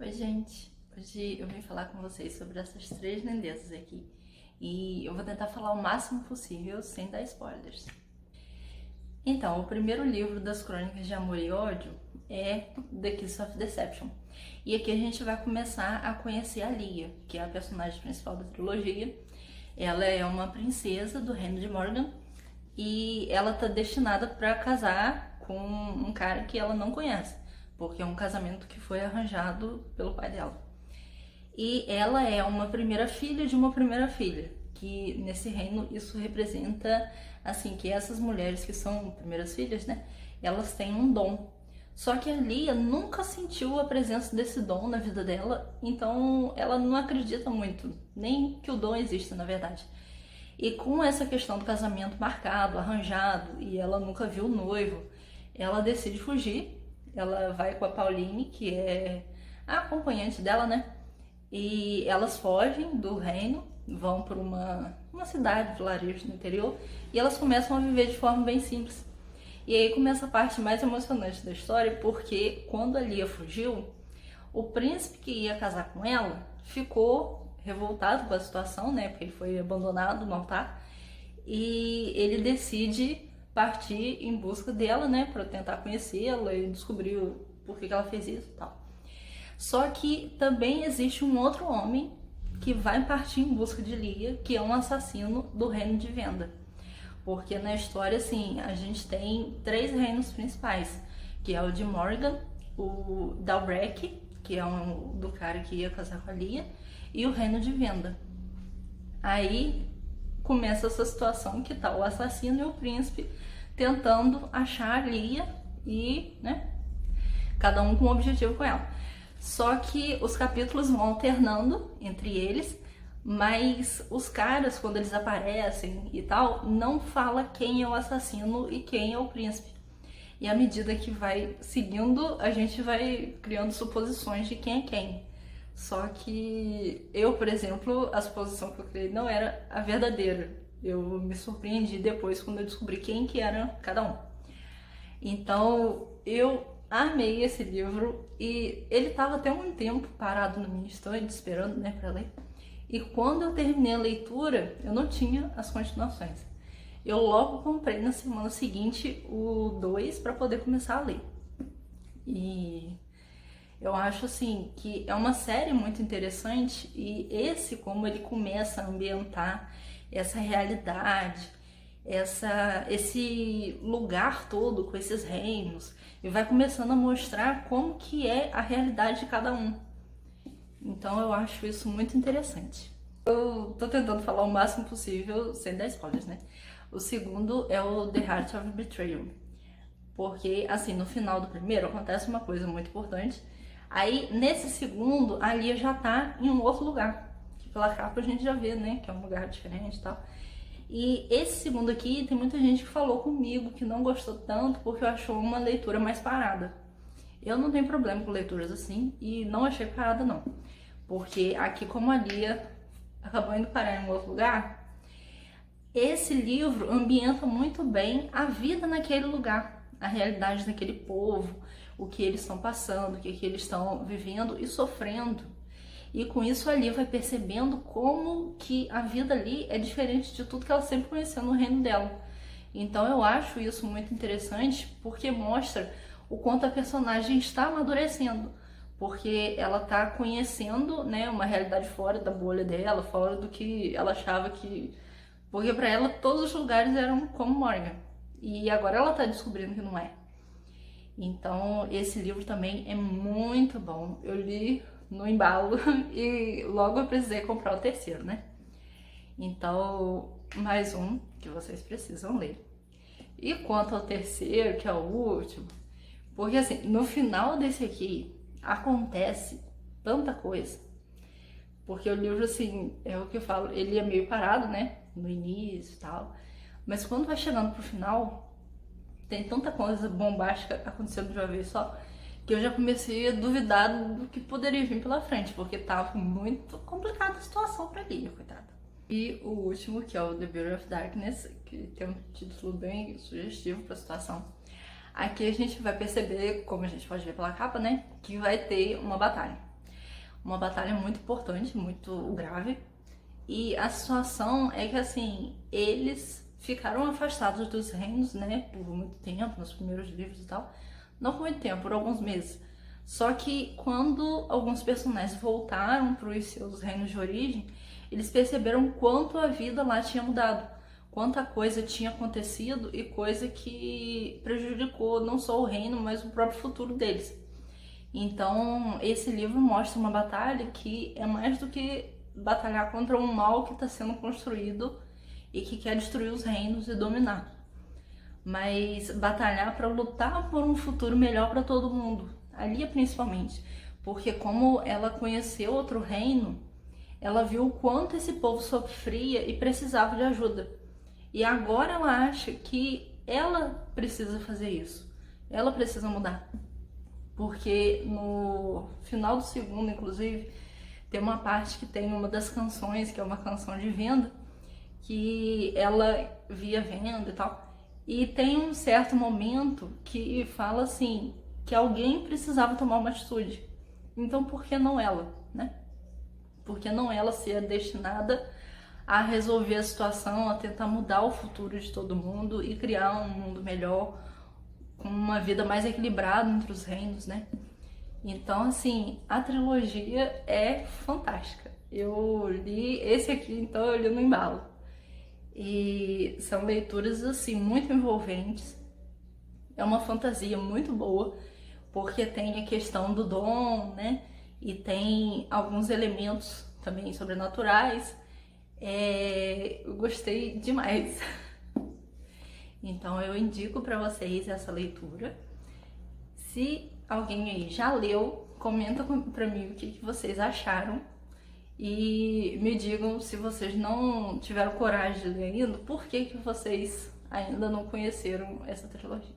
Oi, gente. Hoje eu vim falar com vocês sobre essas três lindezas aqui. E eu vou tentar falar o máximo possível sem dar spoilers. Então, o primeiro livro das Crônicas de Amor e Ódio é The Kiss of Deception. E aqui a gente vai começar a conhecer a Lia, que é a personagem principal da trilogia. Ela é uma princesa do reino de Morgan e ela tá destinada para casar com um cara que ela não conhece, porque é um casamento que foi arranjado pelo pai dela. E ela é uma primeira filha de uma primeira filha, que nesse reino isso representa, assim, que essas mulheres que são primeiras filhas, né, elas têm um dom. Só que a Lia nunca sentiu a presença desse dom na vida dela, então ela não acredita muito, nem que o dom exista, na verdade. E com essa questão do casamento marcado, arranjado, e ela nunca viu o noivo, ela decide fugir. Ela vai com a Pauline, que é a acompanhante dela, né? E elas fogem do reino, vão para uma cidade, vilarejo no interior, e elas começam a viver de forma bem simples. E aí começa a parte mais emocionante da história, porque quando a Lia fugiu, o príncipe que ia casar com ela ficou revoltado com a situação, né? Porque ele foi abandonado no altar, e ele decide partir em busca dela, né, para tentar conhecê-la e descobrir por que ela fez isso e tal. Só que também existe um outro homem que vai partir em busca de Lia, que é um assassino do reino de Venda. Porque na história, assim, a gente tem três reinos principais, que é o de Morgan, o Dalbrek, que é do cara que ia casar com a Lia, e o reino de Venda. Aí começa essa situação que tá o assassino e o príncipe tentando achar a Lia e, né, cada um com um objetivo com ela. Só que os capítulos vão alternando entre eles, mas os caras, quando eles aparecem e tal, não fala quem é o assassino e quem é o príncipe. E à medida que vai seguindo, a gente vai criando suposições de quem é quem. Só que eu, por exemplo, a suposição que eu criei não era a verdadeira. Eu me surpreendi depois quando eu descobri quem que era cada um. Então, eu amei esse livro e ele estava até um tempo parado na minha estante, esperando, né, para ler. E quando eu terminei a leitura, eu não tinha as continuações. Eu logo comprei na semana seguinte o 2 para poder começar a ler. E eu acho assim que é uma série muito interessante e como ele começa a ambientar essa realidade, esse lugar todo com esses reinos e vai começando a mostrar como que é a realidade de cada um. Então eu acho isso muito interessante. Eu tô tentando falar o máximo possível sem dar spoilers, né? O segundo é o The Heart of Betrayal. Porque, assim, no final do primeiro acontece uma coisa muito importante. Aí, nesse segundo, a Lia já tá em um outro lugar. Que pela capa a gente já vê, né? Que é um lugar diferente e tal. E esse segundo aqui, tem muita gente que falou comigo que não gostou tanto porque achou uma leitura mais parada. Eu não tenho problema com leituras assim e não achei parada, não. Porque aqui, como a Lia acabou indo parar em um outro lugar, esse livro ambienta muito bem a vida naquele lugar, a realidade daquele povo, o que eles estão passando, o que eles estão vivendo e sofrendo. E com isso a Lia vai percebendo como que a vida ali é diferente de tudo que ela sempre conheceu no reino dela. Então eu acho isso muito interessante porque mostra o quanto a personagem está amadurecendo. Porque ela está conhecendo, né, uma realidade fora da bolha dela, fora do que ela achava que... Porque para ela todos os lugares eram como Morgan. E agora ela está descobrindo que não é. Então esse livro também é muito bom. Eu li no embalo e logo eu precisei comprar o terceiro, né? Então, mais um que vocês precisam ler. E quanto ao terceiro, que é o último, porque assim, no final desse aqui acontece tanta coisa. Porque o livro, assim, é o que eu falo, ele é meio parado, né? No início e tal. Mas quando vai chegando pro final, tem tanta coisa bombástica acontecendo de uma vez só, que eu já comecei a duvidar do que poderia vir pela frente, porque tava muito complicada a situação pra Lia, coitada. E o último, que é o The Beauty of Darkness, que tem um título bem sugestivo pra situação. Aqui a gente vai perceber, como a gente pode ver pela capa, né, que vai ter uma batalha. uma batalha muito importante, muito grave. E a situação é que, assim, eles ficaram afastados dos reinos, né, por muito tempo, nos primeiros livros e tal. Não por muito tempo, por alguns meses. Só que quando alguns personagens voltaram para os seus reinos de origem, eles perceberam quanto a vida lá tinha mudado, quanta coisa tinha acontecido e coisa que prejudicou não só o reino, mas o próprio futuro deles. Então, esse livro mostra uma batalha que é mais do que batalhar contra um mal que está sendo construído e que quer destruir os reinos e dominar, mas batalhar para lutar por um futuro melhor para todo mundo, ali principalmente, porque como ela conheceu outro reino, ela viu o quanto esse povo sofria e precisava de ajuda. E agora ela acha que ela precisa fazer isso, ela precisa mudar. Porque no final do segundo, inclusive, tem uma parte que tem uma das canções, que é uma canção de venda, que ela via venda e tal. E tem um certo momento que fala assim, que alguém precisava tomar uma atitude. Então por que não ela, né? Por que não ela ser destinada a resolver a situação, a tentar mudar o futuro de todo mundo e criar um mundo melhor, com uma vida mais equilibrada entre os reinos, né? Então, assim, a trilogia é fantástica. Eu li esse aqui, então eu li no embalo. E são leituras, assim, muito envolventes. É uma fantasia muito boa, porque tem a questão do dom, né? E tem alguns elementos também sobrenaturais. Eu gostei demais. Então eu indico para vocês essa leitura. Se alguém aí já leu, comenta para mim o que vocês acharam e me digam, se vocês não tiveram coragem de ler ainda, por que vocês ainda não conheceram essa trilogia.